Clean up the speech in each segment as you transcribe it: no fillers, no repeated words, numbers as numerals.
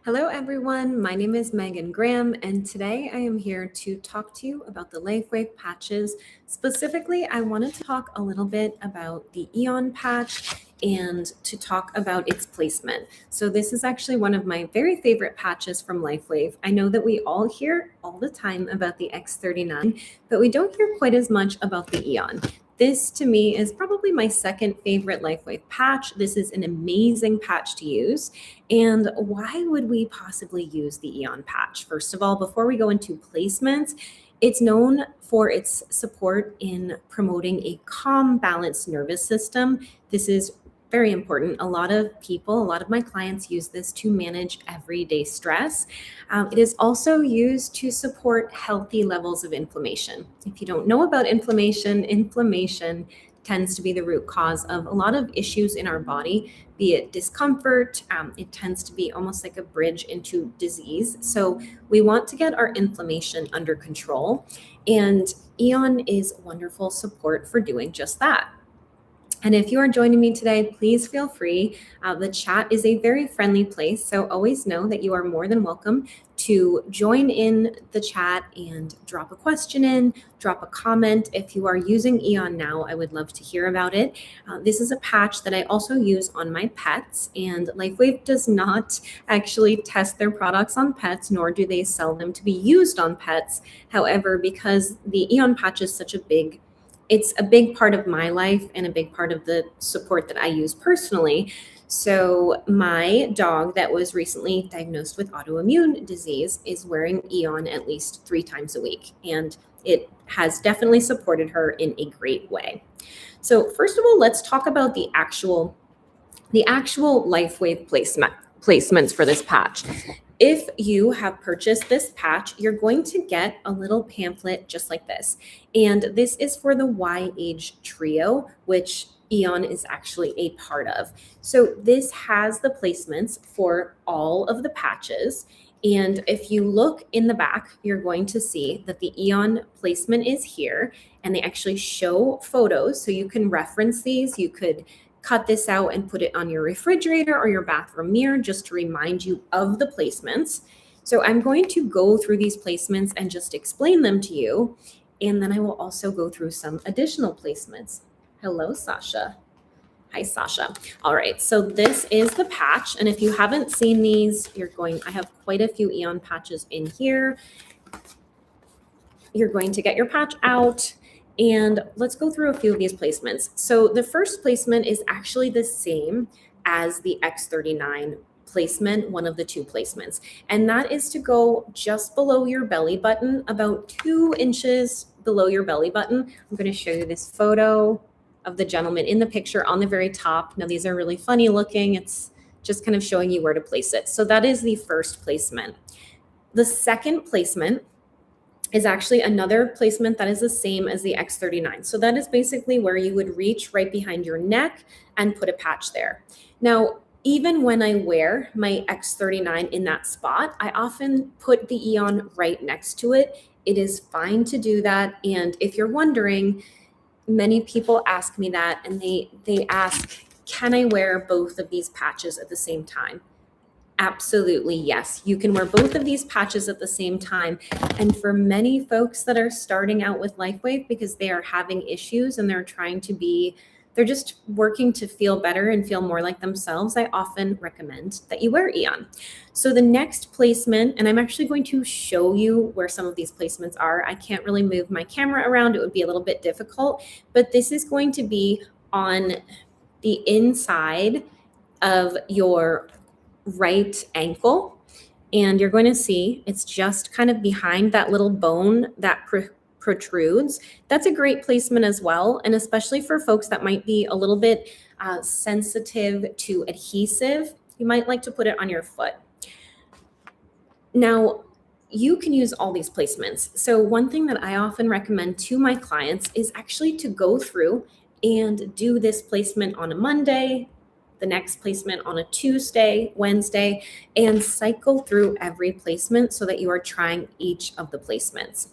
Hello, everyone. My name is Megan Graham, and today I am here to talk to you about the Lifewave patches. Specifically, I wanted to talk a little bit about the Aeon patch and to talk about its placement. So this is actually one of my very favorite patches from Lifewave. I know that we all hear all the time about the X39, but we don't hear quite as much about the Aeon. This to me is probably my second favorite Lifewave patch. This is an amazing patch to use. And why would we possibly use the Aeon patch? First of all, before we go into placements, it's known for its support in promoting a calm, balanced nervous system. This is very important. A lot of people, a lot of my clients use this to manage everyday stress. It is also used to support healthy levels of inflammation. If you don't know about inflammation tends to be the root cause of a lot of issues in our body, be it discomfort. It tends to be almost like a bridge into disease. So we want to get our inflammation under control. And Aeon is wonderful support for doing just that. And if you are joining me today, please feel free. The chat is a very friendly place, so always know that you are more than welcome to join in the chat and drop a question in, drop a comment. If you are using Aeon now, I would love to hear about it. This is a patch that I also use on my pets, and Lifewave does not actually test their products on pets, nor do they sell them to be used on pets. However, because the Aeon patch is it's a big part of my life and a big part of the support that I use personally. So my dog that was recently diagnosed with autoimmune disease is wearing Aeon at least 3 times a week, and it has definitely supported her in a great way. So first of all, let's talk about the actual Lifewave placements for this patch. If you have purchased this patch, you're going to get a little pamphlet just like this. And this is for the Y Age Trio, which Aeon is actually a part of. So this has the placements for all of the patches. And if you look in the back, you're going to see that the Aeon placement is here, and they actually show photos. So you can reference these. You could cut this out and put it on your refrigerator or your bathroom mirror just to remind you of the placements. So I'm going to go through these placements and just explain them to you. And then I will also go through some additional placements. Hello, Sasha. Hi, Sasha. All right, so this is the patch. And if you haven't seen these, I have quite a few Aeon patches in here. You're going to get your patch out. And let's go through a few of these placements. So the first placement is actually the same as the X39 placement, one of the 2 placements. And that is to go just below your belly button, about 2 inches below your belly button. I'm going to show you this photo of the gentleman in the picture on the very top. Now, these are really funny looking. It's just kind of showing you where to place it. So that is the first placement. The second placement is actually another placement that is the same as the X39. So that is basically where you would reach right behind your neck and put a patch there. Now, even when I wear my X39 in that spot, I often put the Aeon right next to it. It is fine to do that. And if you're wondering, many people ask me that, and they ask, can I wear both of these patches at the same time? Absolutely, yes. You can wear both of these patches at the same time. And for many folks that are starting out with Lifewave because they are having issues and they're just working to feel better and feel more like themselves, I often recommend that you wear Aeon. So the next placement, and I'm actually going to show you where some of these placements are. I can't really move my camera around. It would be a little bit difficult, but this is going to be on the inside of your right ankle, and you're going to see it's just kind of behind that little bone that protrudes. That's a great placement as well, and especially for folks that might be a little bit sensitive to adhesive, you might like to put it on your foot. Now, you can use all these placements. So one thing that I often recommend to my clients is actually to go through and do this placement on a Monday, the next placement on a Tuesday, Wednesday, and cycle through every placement so that you are trying each of the placements.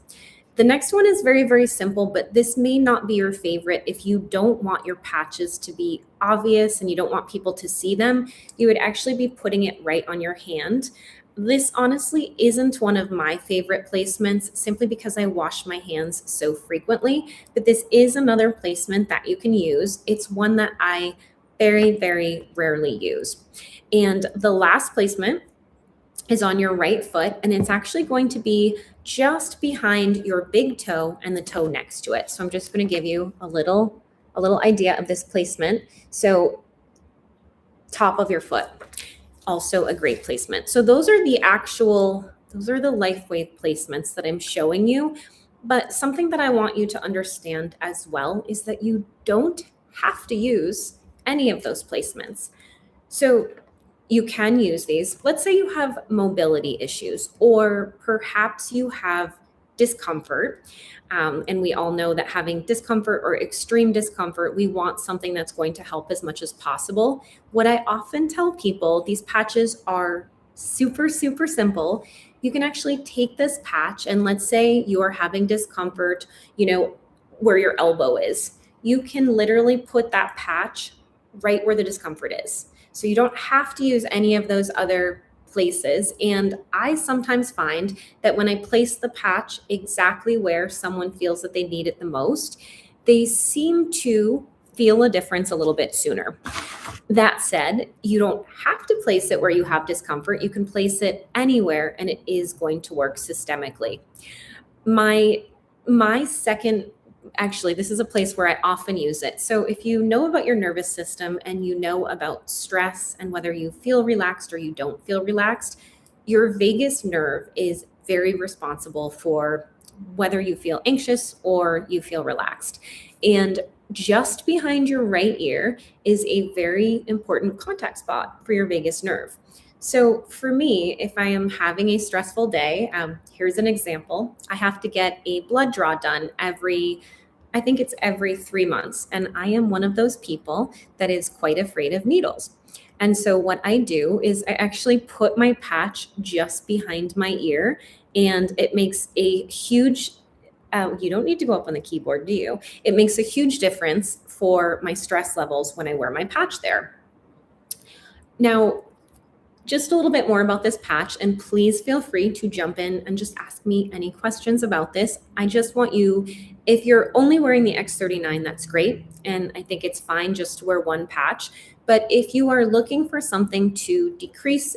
The next one is very, very simple, but this may not be your favorite. If you don't want your patches to be obvious and you don't want people to see them, you would actually be putting it right on your hand. This honestly isn't one of my favorite placements simply because I wash my hands so frequently, but this is another placement that you can use. It's one that I very, very rarely use. And the last placement is on your right foot, and it's actually going to be just behind your big toe and the toe next to it. So I'm just going to give you a little idea of this placement. So top of your foot, also a great placement. So those are the LifeWave placements that I'm showing you. But something that I want you to understand as well is that you don't have to use any of those placements. So you can use these. Let's say you have mobility issues, or perhaps you have discomfort. And we all know that having discomfort or extreme discomfort, we want something that's going to help as much as possible. What I often tell people, these patches are super, super simple. You can actually take this patch, and let's say you are having discomfort, where your elbow is. You can literally put that patch right where the discomfort is. So you don't have to use any of those other places. And I sometimes find that when I place the patch exactly where someone feels that they need it the most, they seem to feel a difference a little bit sooner. That said, you don't have to place it where you have discomfort. You can place it anywhere and it is going to work systemically. My second, actually, this is a place where I often use it. So if you know about your nervous system and you know about stress and whether you feel relaxed or you don't feel relaxed, your vagus nerve is very responsible for whether you feel anxious or you feel relaxed. And just behind your right ear is a very important contact spot for your vagus nerve. So for me, if I am having a stressful day, here's an example. I have to get a blood draw done every 3 months. And I am one of those people that is quite afraid of needles. And so what I do is I actually put my patch just behind my ear, and it makes a huge, you don't need to go up on the keyboard, do you? It makes a huge difference for my stress levels when I wear my patch there. Now, just a little bit more about this patch, and please feel free to jump in and just ask me any questions about this. I just want you, if you're only wearing the X39, that's great. And I think it's fine just to wear one patch. But if you are looking for something to decrease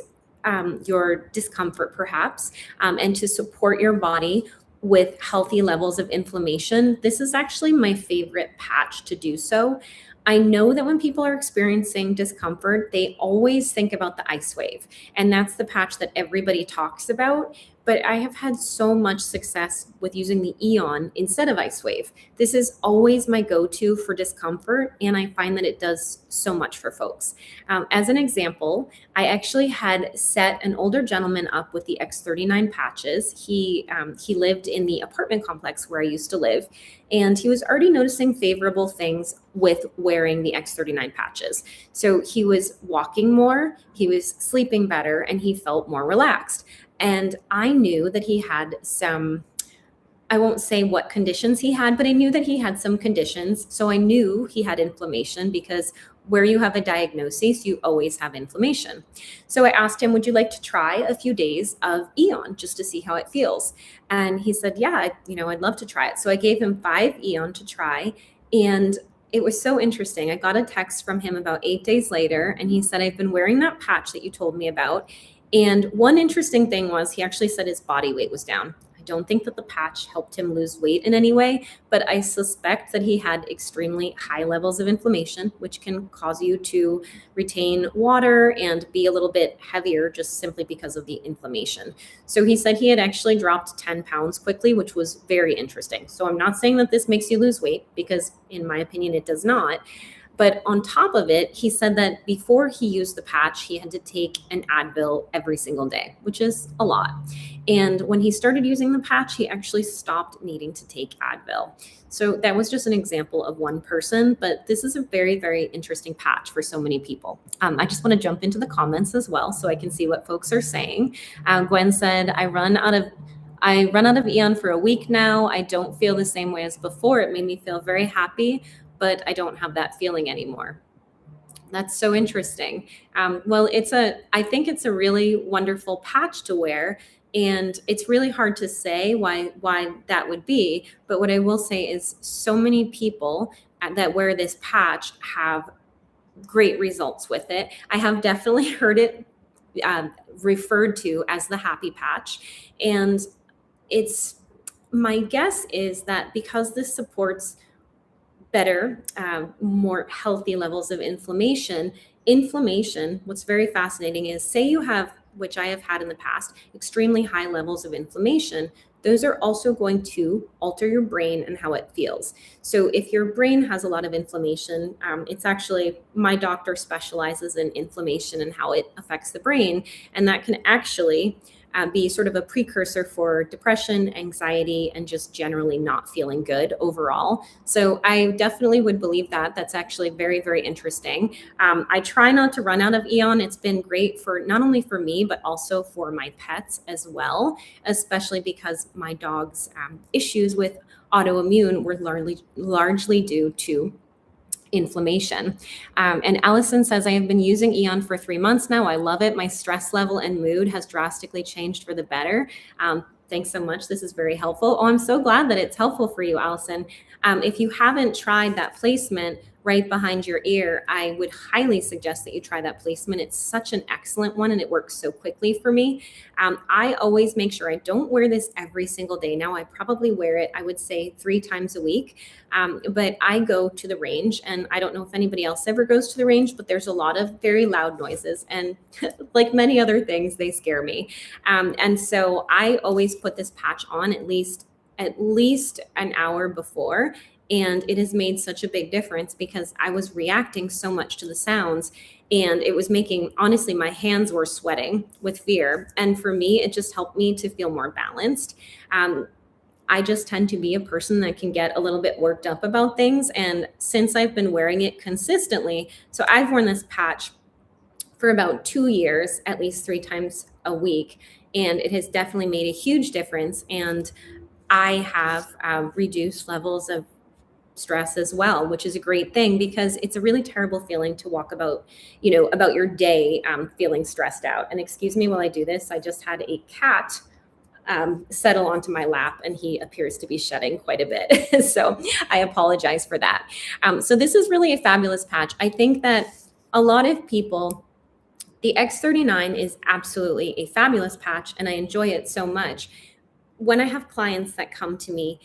your discomfort perhaps, and to support your body with healthy levels of inflammation, this is actually my favorite patch to do so. I know that when people are experiencing discomfort, they always think about the IceWave, and that's the patch that everybody talks about. But I have had so much success with using the Aeon instead of IceWave. This is always my go-to for discomfort, and I find that it does so much for folks. As an example, I actually had set an older gentleman up with the X39 patches. He lived in the apartment complex where I used to live, and he was already noticing favorable things with wearing the X39 patches. So he was walking more, he was sleeping better, and he felt more relaxed. And I knew that he had some, I won't say what conditions he had, but I knew that he had some conditions. So I knew he had inflammation, because where you have a diagnosis, you always have inflammation. So I asked him, would you like to try a few days of Aeon just to see how it feels? And he said, yeah, I'd love to try it. So I gave him 5 Aeon to try. And it was so interesting. I got a text from him about 8 days later, and he said, I've been wearing that patch that you told me about. And one interesting thing was he actually said his body weight was down. I don't think that the patch helped him lose weight in any way, but I suspect that he had extremely high levels of inflammation, which can cause you to retain water and be a little bit heavier just simply because of the inflammation. So he said he had actually dropped 10 pounds quickly, which was very interesting. So I'm not saying that this makes you lose weight, because in my opinion, it does not. But on top of it, he said that before he used the patch, he had to take an Advil every single day, which is a lot. And when he started using the patch, he actually stopped needing to take Advil. So that was just an example of one person, but this is a very, very interesting patch for so many people. I just want to jump into the comments as well so I can see what folks are saying. Gwen said, I run out I run out of Aeon for a week now. I don't feel the same way as before. It made me feel very happy, but I don't have that feeling anymore. That's so interesting. Well, I think it's a really wonderful patch to wear, and it's really hard to say why that would be. But what I will say is, so many people that wear this patch have great results with it. I have definitely heard it referred to as the happy patch, and it's my guess is that because this supports better, more healthy levels of inflammation. Inflammation, what's very fascinating is, say you have, which I have had in the past, extremely high levels of inflammation. Those are also going to alter your brain and how it feels. So if your brain has a lot of inflammation, it's actually, my doctor specializes in inflammation and how it affects the brain. And that can actually be sort of a precursor for depression, anxiety, and just generally not feeling good overall. So I definitely would believe that. That's actually very, very interesting. I try not to run out of Aeon. It's been great for not only for me, but also for my pets as well, especially because my dog's issues with autoimmune were largely due to inflammation. And Allison says, I have been using Aeon for 3 months now. I love it. My stress level and mood has drastically changed for the better. Thanks so much. This is very helpful. Oh, I'm so glad that it's helpful for you, Allison. If you haven't tried that placement right behind your ear, I would highly suggest that you try that placement. It's such an excellent one, and it works so quickly for me. I always make sure I don't wear this every single day. Now, I probably wear it, I would say, 3 times a week. But I go to the range, and I don't know if anybody else ever goes to the range, but there's a lot of very loud noises, and like many other things, they scare me. And so I always put this patch on at least an hour before. And it has made such a big difference because I was reacting so much to the sounds, and it was making, honestly, my hands were sweating with fear. And for me, it just helped me to feel more balanced. I just tend to be a person that can get a little bit worked up about things. And since I've been wearing it consistently, so I've worn this patch for about 2 years, at least 3 times a week. And it has definitely made a huge difference. And I have reduced levels of stress as well, which is a great thing, because it's a really terrible feeling to walk about your day feeling stressed out. And excuse me while I do this, I just had a cat settle onto my lap, and he appears to be shedding quite a bit. So I apologize for that. So this is really a fabulous patch. I think that a lot of people, the X39 is absolutely a fabulous patch, and I enjoy it so much. When I have clients that come to me,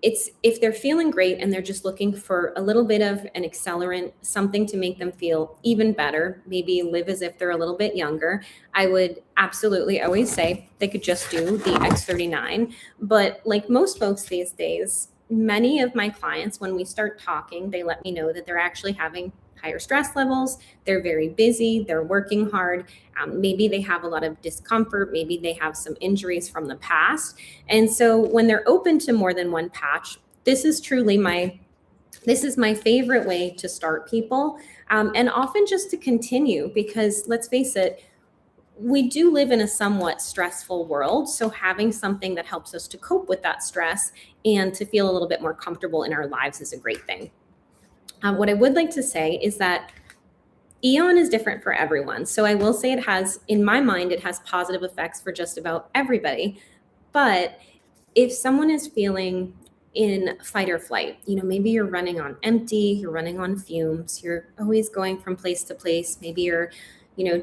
it's if they're feeling great and they're just looking for a little bit of an accelerant, something to make them feel even better, maybe live as if they're a little bit younger, I would absolutely always say they could just do the X39. But like most folks these days, many of my clients, when we start talking, they let me know that they're actually having higher stress levels. They're very busy. They're working hard. Maybe they have a lot of discomfort. Maybe they have some injuries from the past. And so when they're open to more than one patch, this is my favorite way to start people, and often just to continue, because let's face it, we do live in a somewhat stressful world. So having something that helps us to cope with that stress and to feel a little bit more comfortable in our lives is a great thing. What I would like to say is that Aeon is different for everyone. So I will say it has, in my mind, it has positive effects for just about everybody. But if someone is feeling in fight or flight, maybe you're running on empty, you're running on fumes, you're always going from place to place. Maybe you're,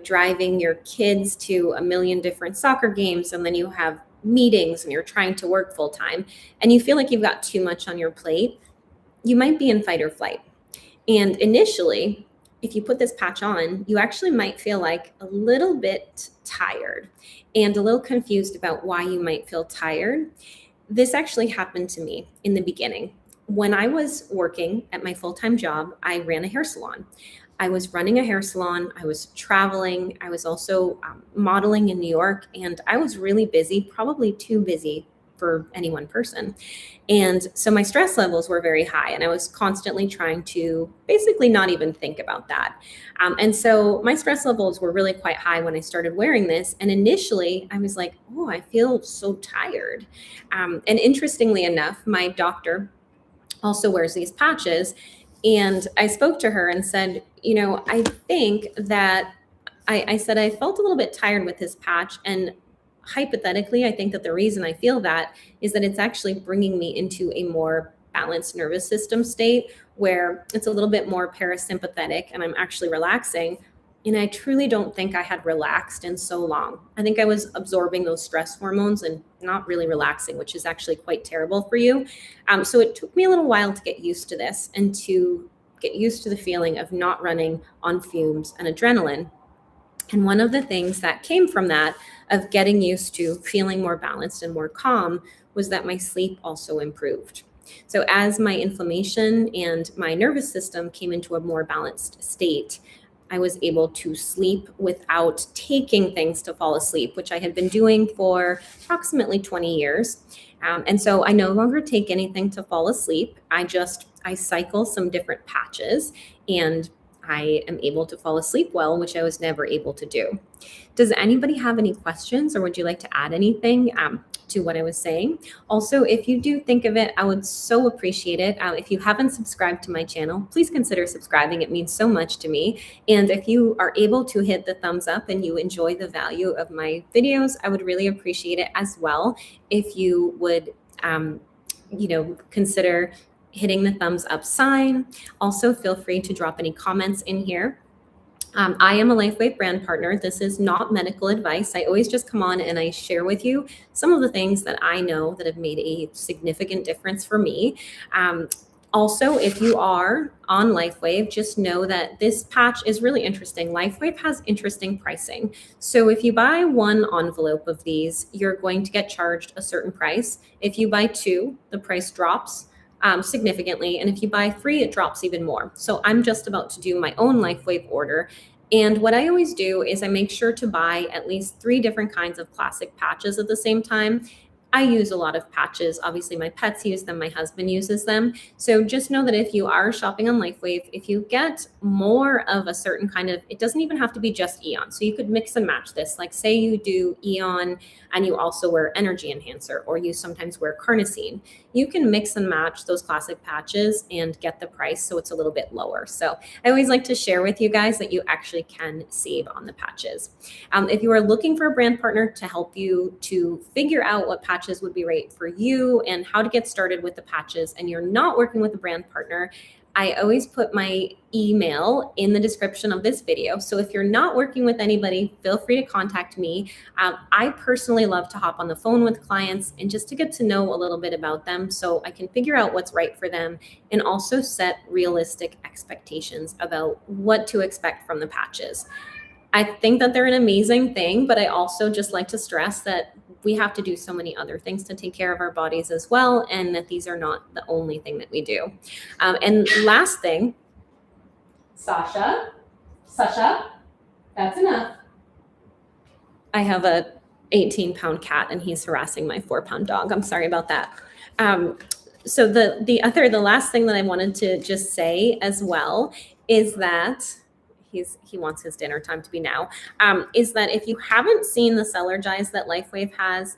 driving your kids to a million different soccer games, and then you have meetings and you're trying to work full time, and you feel like you've got too much on your plate, you might be in fight or flight. And initially, if you put this patch on, you actually might feel like a little bit tired and a little confused about why you might feel tired. This actually happened to me in the beginning. When I was working at my full-time job, I ran a hair salon. I was running a hair salon. I was traveling. I was also modeling in New York, and I was really busy, probably too busy for any one person. And so my stress levels were very high, and I was constantly trying to basically not even think about that. And so my stress levels were really quite high when I started wearing this. And initially I was like, oh, I feel so tired. And interestingly enough, my doctor also wears these patches. And I spoke to her and said, I think that I said I felt a little bit tired with this patch. And hypothetically, I think that the reason I feel that is that it's actually bringing me into a more balanced nervous system state where it's a little bit more parasympathetic and I'm actually relaxing. And I truly don't think I had relaxed in so long. I think I was absorbing those stress hormones and not really relaxing, which is actually quite terrible for you. So it took me a little while to get used to this and to get used to the feeling of not running on fumes and adrenaline. And one of the things that came from that, of getting used to feeling more balanced and more calm, was that my sleep also improved. So as my inflammation and my nervous system came into a more balanced state, I was able to sleep without taking things to fall asleep, which I had been doing for approximately 20 years. And so I no longer take anything to fall asleep. I cycle some different patches, and I am able to fall asleep well, which I was never able to do. Does anybody have any questions, or would you like to add anything to what I was saying? Also, if you do think of it, I would so appreciate it. If you haven't subscribed to my channel, please consider subscribing. It means so much to me. And if you are able to hit the thumbs up and you enjoy the value of my videos, I would really appreciate it as well if you would consider hitting the thumbs up sign. Also, feel free to drop any comments in here. I am a LifeWave Brand Partner. This is not medical advice. I always just come on and I share with you some of the things that I know that have made a significant difference for me. Also, if you are on LifeWave, just know that this patch is really interesting. LifeWave has interesting pricing. So if you buy one envelope of these, you're going to get charged a certain price. If you buy two, the price drops significantly. And if you buy three, it drops even more. So I'm just about to do my own LifeWave order. And what I always do is I make sure to buy at least 3 different kinds of classic patches at the same time. I use a lot of patches. Obviously, my pets use them. My husband uses them. So just know that if you are shopping on LifeWave, if you get more of a certain kind of, it doesn't even have to be just Aeon. So you could mix and match this. Like say you do Aeon and you also wear Energy Enhancer, or you sometimes wear Carnosine. You can mix and match those classic patches and get the price so it's a little bit lower. So I always like to share with you guys that you actually can save on the patches. If you are looking for a brand partner to help you to figure out what patches would be right for you and how to get started with the patches, and you're not working with a brand partner, I always put my email in the description of this video. So if you're not working with anybody, feel free to contact me. I personally love to hop on the phone with clients and just to get to know a little bit about them so I can figure out what's right for them and also set realistic expectations about what to expect from the patches. I think that they're an amazing thing, but I also just like to stress that we have to do so many other things to take care of our bodies as well, and that these are not the only thing that we do. And last thing, Sasha, that's enough. I have a 18-pound cat and he's harassing my 4-pound dog. I'm sorry about that. So the last thing that I wanted to just say as well is that he wants his dinner time to be now, is that if you haven't seen the Cellergize that LifeWave has,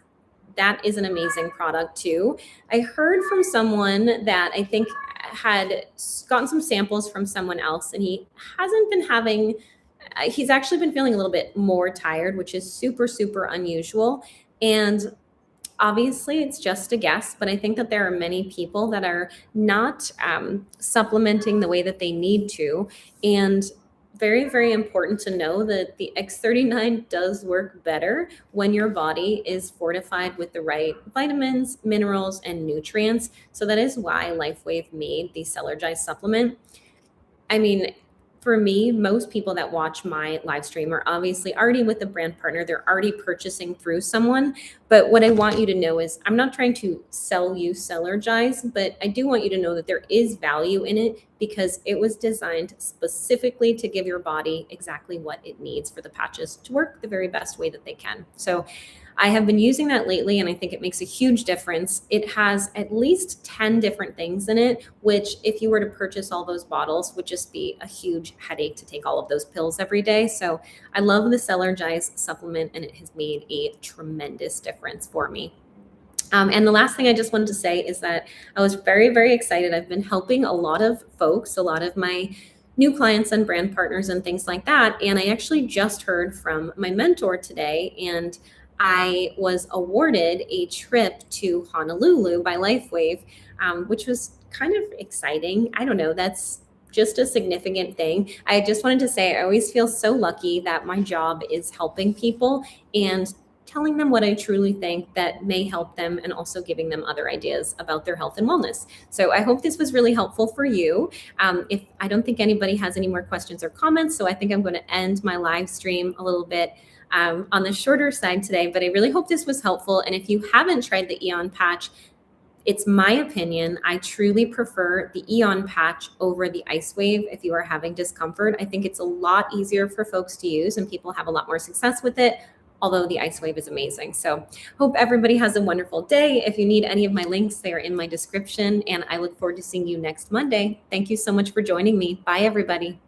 that is an amazing product too. I heard from someone that I think had gotten some samples from someone else, and he hasn't been having, he's actually been feeling a little bit more tired, which is super, super unusual. And obviously it's just a guess, but I think that there are many people that are not supplementing the way that they need to. And very, very important to know that the X39 does work better when your body is fortified with the right vitamins, minerals, and nutrients. So that is why LifeWave made the Cellergize supplement. I mean, for me, most people that watch my live stream are obviously already with a brand partner. They're already purchasing through someone. But what I want you to know is I'm not trying to sell you Cellergize, but I do want you to know that there is value in it because it was designed specifically to give your body exactly what it needs for the patches to work the very best way that they can. So I have been using that lately, and I think it makes a huge difference. It has at least 10 different things in it, which if you were to purchase all those bottles would just be a huge headache to take all of those pills every day. So I love the Cellergize supplement, and it has made a tremendous difference for me. And the last thing I just wanted to say is that I was very, very excited. I've been helping a lot of folks, a lot of my new clients and brand partners and things like that. And I actually just heard from my mentor today, and I was awarded a trip to Honolulu by Lifewave, which was kind of exciting. I don't know, that's just a significant thing. I just wanted to say I always feel so lucky that my job is helping people and telling them what I truly think that may help them, and also giving them other ideas about their health and wellness. So I hope this was really helpful for you. If I don't think anybody has any more questions or comments, so I think I'm going to end my live stream a little bit on the shorter side today, but I really hope this was helpful. And if you haven't tried the Aeon patch, it's my opinion, I truly prefer the Aeon patch over the IceWave if you are having discomfort. I think it's a lot easier for folks to use, and people have a lot more success with it, although the IceWave is amazing. So hope everybody has a wonderful day. If you need any of my links, they are in my description, and I look forward to seeing you next Monday. Thank you so much for joining me. Bye, everybody.